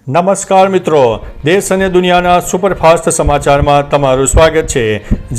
નમસ્કાર મિત્રો, દેશ અને દુનિયાના સુપરફાસ્ટ સમાચારમાં તમારું સ્વાગત છે।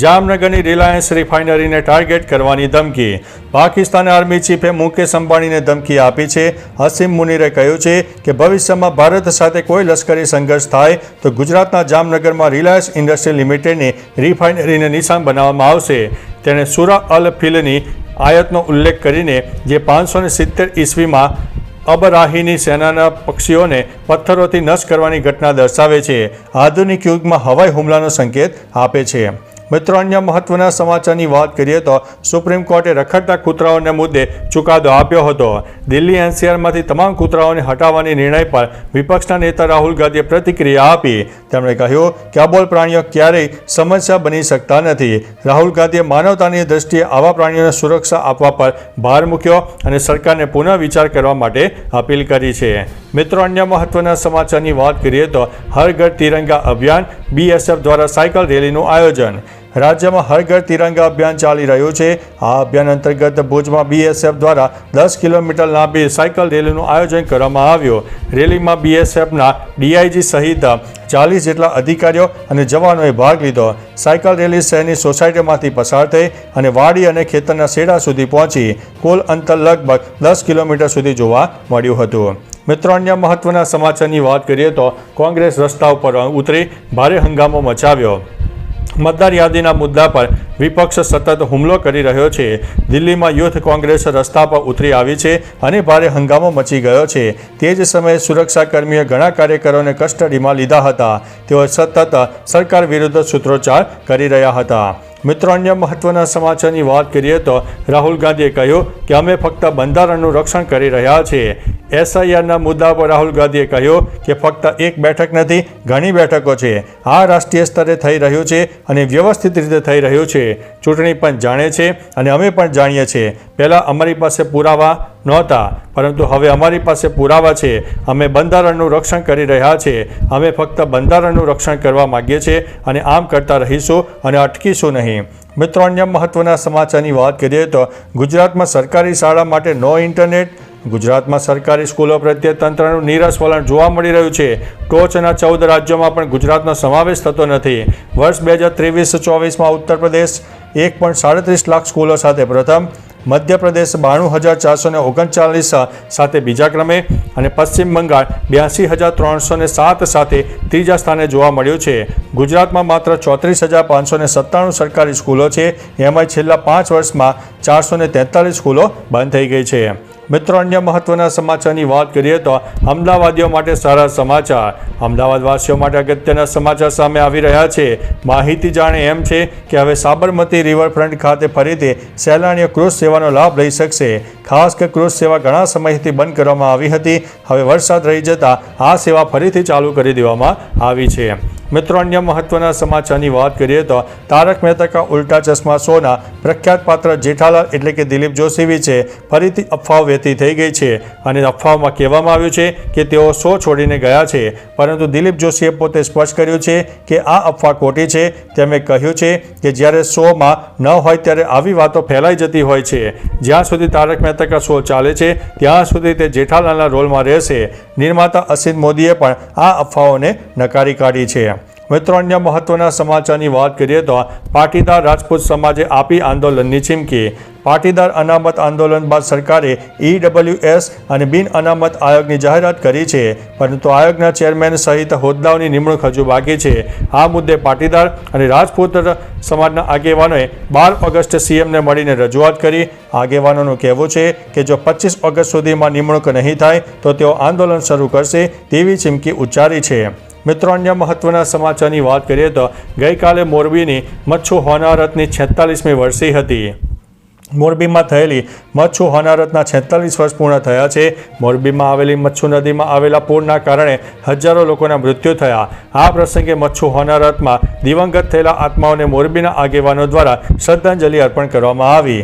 જામનગરની રિલાયન્સ રિફાઇનરીને ટાર્ગેટ કરવાની ધમકી। પાકિસ્તાન આર્મી ચીફે મુકેશ અંબાણીને ધમકી આપી છે। હસીમ મુનીરે કહ્યું છે કે ભવિષ્યમાં ભારત સાથે કોઈ લશ્કરી સંઘર્ષ થાય તો ગુજરાતના જામનગરમાં રિલાયન્સ ઇન્ડસ્ટ્રી લિમિટેડની રિફાઇનરીને નિશાન બનાવવામાં આવશે। તેણે સુરા અલ ફિલની આયતનો ઉલ્લેખ કરીને જે 570 ઈસવીમાં અબરાહીની સેનાના પક્ષીઓને પથ્થરોથી નષ્ટ કરવાની ઘટના દર્શાવે છે। આધુનિક યુગમાં હવાઈ હુમલાનો સંકેત આપે છે। મિત્રો, અન્ય મહત્વના સમાચારની વાત કરીએ તો સુપ્રીમ કોર્ટે રખડતા કૂતરાઓને મુદ્દે ચુકાદો આપ્યો હતો। દિલ્હી એનસીઆરમાંથી તમામ કૂતરાઓને હટાવવાની નિર્ણય પર વિપક્ષના નેતા રાહુલ ગાંધીએ પ્રતિક્રિયા આપી। તેમણે કહ્યું કે અબોલ પ્રાણીઓ ક્યારેય સમસ્યા બની શકતા નથી। રાહુલ ગાંધીએ માનવતાની દ્રષ્ટિએ આવા પ્રાણીઓને સુરક્ષા આપવા પર ભાર મૂક્યો અને સરકારને પુનઃ વિચાર કરવા માટે અપીલ કરી છે। મિત્રો, અન્ય મહત્વના સમાચારની વાત કરીએ તો હર ઘર તિરંગા અભિયાન, બીએસએફ દ્વારા સાયકલ રેલીનું આયોજન। રાજ્યમાં હર ઘર તિરંગા અભિયાન ચાલી રહ્યું છે। આ અભિયાન અંતર્ગત ભુજમાં બીએસએફ દ્વારા 10 કિલોમીટર લાંબી સાયકલ રેલીનું આયોજન કરવામાં આવ્યું। રેલીમાં બીએસએફના ડીઆઈજી સહિત 40 જેટલા અધિકારીઓ અને જવાનોએ ભાગ લીધો। સાયકલ રેલી શહેરની સોસાયટીમાંથી પસાર થઈ અને વાડી અને ખેતરના શેડા સુધી પહોંચી। કુલ અંતર લગભગ 10 કિલોમીટર સુધી જોવા મળ્યું હતું। મિત્રો, અન્ય મહત્વના સમાચારની વાત કરીએ તો કોંગ્રેસ રસ્તા ઉપર ઉતરી ભારે હંગામો મચાવ્યો। મતદાર યાદીના મુદ્દા પર વિપક્ષ સતત હુમલો કરી રહ્યો છે। દિલ્હીમાં યુથ કોંગ્રેસ રસ્તા પર ઉતરી આવી છે અને ભારે હંગામો મચી ગયો છે। તે જ સમયે સુરક્ષાકર્મીએ ઘણા કાર્યકરોને કસ્ટડીમાં લીધા હતા। તેઓ સતત સરકાર વિરુદ્ધ સૂત્રોચ્ચાર કરી રહ્યા હતા। મિત્રો, અન્ય મહત્વના સમાચારની વાત કરીએ તો રાહુલ ગાંધીએ કહ્યું કે અમે ફક્ત બંધારણનું રક્ષણ કરી રહ્યા છીએ। એસઆઈઆરના મુદ્દા પર રાહુલ ગાંધીએ કહ્યું કે ફક્ત એક બેઠક નથી, ઘણી બેઠકો છે। આ રાષ્ટ્રીય સ્તરે થઈ રહ્યું છે અને વ્યવસ્થિત રીતે થઈ રહ્યું છે। ચૂંટણી પંચ જાણે છે અને અમે પણ જાણીએ છીએ। પહેલાં અમારી પાસે પુરાવા નહોતા, પરંતુ હવે અમારી પાસે પુરાવા છે। અમે બંધારણનું રક્ષણ કરી રહ્યા છીએ। અમે ફક્ત બંધારણનું રક્ષણ કરવા માગીએ છીએ અને આમ કરતા રહીશું અને અટકીશું નહીં। મિત્રો, અન્ય મહત્વના સમાચારની વાત કરીએ તો ગુજરાતમાં સરકારી શાળા માટે નો ઇન્ટરનેટ। ગુજરાતમાં સરકારી સ્કૂલો પ્રત્યે તંત્રનું નીરસ વલણ જોવા મળી રહ્યું છે। ટોચના 14 રાજ્યોમાં પણ ગુજરાતનો સમાવેશ થતો નથી। વર્ષ 2023-24માં ઉત્તર પ્રદેશ 1.37 લાખ સ્કૂલો સાથે પ્રથમ, મધ્યપ્રદેશ 92,439 સાથે બીજા ક્રમે અને પશ્ચિમ બંગાળ 82,307 સાથે ત્રીજા સ્થાને જોવા મળ્યું છે। ગુજરાતમાં માત્ર 34,597 સરકારી સ્કૂલો છે। એમાં છેલ્લા 5 વર્ષમાં 443 સ્કૂલો બંધ થઈ ગઈ છે। મિત્રો, અન્ય મહત્વના સમાચારની વાત કરીએ તો અમદાવાદીઓ માટે સારા સમાચાર। અમદાવાદવાસીઓ માટે અગત્યના સમાચાર સામે આવી રહ્યા છે। માહિતી જાણે એમ છે કે હવે સાબરમતી રિવરફ્રન્ટ ખાતે ફરીથી સહેલાણીઓ ક્રૂઝ સેવાનો લાભ લઈ શકશે। ખાસ કે ક્રૂઝ સેવા ઘણા સમયથી બંધ કરવામાં આવી હતી। હવે વરસાદ રહી જતાં આ સેવા ફરીથી ચાલુ કરી દેવામાં આવી છે। મિત્રો, અન્ય મહત્વના સમાચારની વાત કરીએ તો તારક મહેતા કા ઉલ્ટા ચશ્મા શોના પ્રખ્યાત પાત્ર જેઠાલાલ એટલે કે દિલીપ જોશી વિશે ફરીથી અફવાઓ વહેતી થઈ ગઈ છે અને અફવાઓમાં કહેવામાં આવ્યું છે કે તેઓ શો છોડીને ગયા છે, પરંતુ દિલીપ જોશીએ પોતે સ્પષ્ટ કર્યું છે કે આ અફવા ખોટી છે। તેમણે કહ્યું છે કે જ્યારે શોમાં ન હોય ત્યારે આવી વાતો ફેલાઈ જતી હોય છે। જ્યાં સુધી તારક મહેતા કા શો ચાલે છે ત્યાં સુધી તે જેઠાલાલના રોલમાં રહેશે। નિર્માતા અસિત મોદીએ પણ આ અફવાઓને નકારી કાઢી છે। મિત્રો, અન્ય મહત્વના સમાચારની વાત કરીએ તો પાટીદાર રાજપૂત સમાજે આપી આંદોલનની ચીમકી। પાટીદાર અનામત આંદોલન બાદ સરકારે EWS અને બિન અનામત આયોગની જાહેરાત કરી છે, પરંતુ આયોગના ચેરમેન સહિત હોદ્દાઓની નિમણૂક હજુ બાકી છે। આ મુદ્દે પાટીદાર અને રાજપૂત સમાજના આગેવાનોએ 12 ઓગસ્ટે સીએમને મળીને રજૂઆત કરી। આગેવાનોનું કહેવું છે કે જો 25 ઓગસ્ટ સુધીમાં નિમણૂક નહીં થાય તો તેઓ આંદોલન શરૂ કરશે તેવી ચીમકી ઉચ્ચારી છે। મિત્રો, અન્ય મહત્વના સમાચારની વાત કરીએ તો ગઈકાલે મોરબીની મચ્છુ હોનારતની 46મી વર્ષી હતી। મોરબીમાં થયેલી મચ્છુ હોનારતના 46 વર્ષ પૂર્ણ થયા છે। મોરબીમાં આવેલી મચ્છુ નદીમાં આવેલા પૂરના કારણે હજારો લોકોના મૃત્યુ થયા। આ પ્રસંગે મચ્છુ હોનારતમાં દિવંગત થયેલા આત્માઓને મોરબીના આગેવાનો દ્વારા શ્રદ્ધાંજલિ અર્પણ કરવામાં આવી।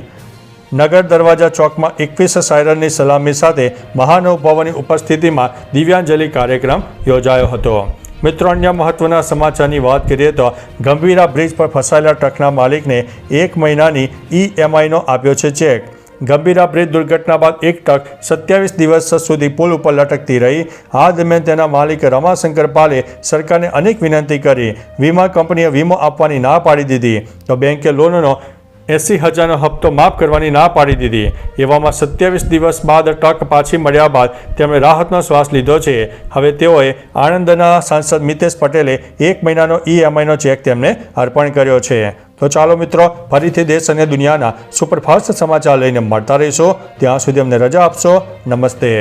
નગર દરવાજા ચોકમાં 21 સાયરનની સલામી સાથે મહાનુભાવોની ઉપસ્થિતિમાં દિવ્યાંજલિ કાર્યક્રમ યોજાયો હતો। મિત્રો, અન્ય મહત્વના સમાચારની વાત કરીએ તો ગંભીરા બ્રિજ પર ફસાયેલા ટ્રકના માલિકને 1 મહિનાની EMIનો આપ્યો છે ચેક। ગંભીરા બ્રિજ દુર્ઘટના બાદ એક ટ્રક 27 દિવસ સુધી પુલ ઉપર લટકતી રહી. આ દરમિયાન તેના માલિક રમાશંકર પાલે સરકારને અનેક વિનંતી કરી. વીમા કંપનીએ વીમો આપવાની ના પાડી દીધી તો બેંકે લોનનો 80,000નો હપ્તો માફ કરવાની ના પાડી દીધી. એવામાં 27 દિવસ બાદ ટ્રક પાછી મળ્યા બાદ તેમણે રાહતનો શ્વાસ લીધો છે. હવે તેઓએ આણંદના સાંસદ મિતેશ પટેલે 1 મહિનાનો EMIનો ચેક તેમને અર્પણ કર્યો છે. તો ચાલો મિત્રો, ફરીથી દેશ અને દુનિયાના સુપરફાસ્ટ સમાચાર લઈને મળતા રહીશો. ત્યાં સુધી અમને રજા આપશો. નમસ્તે.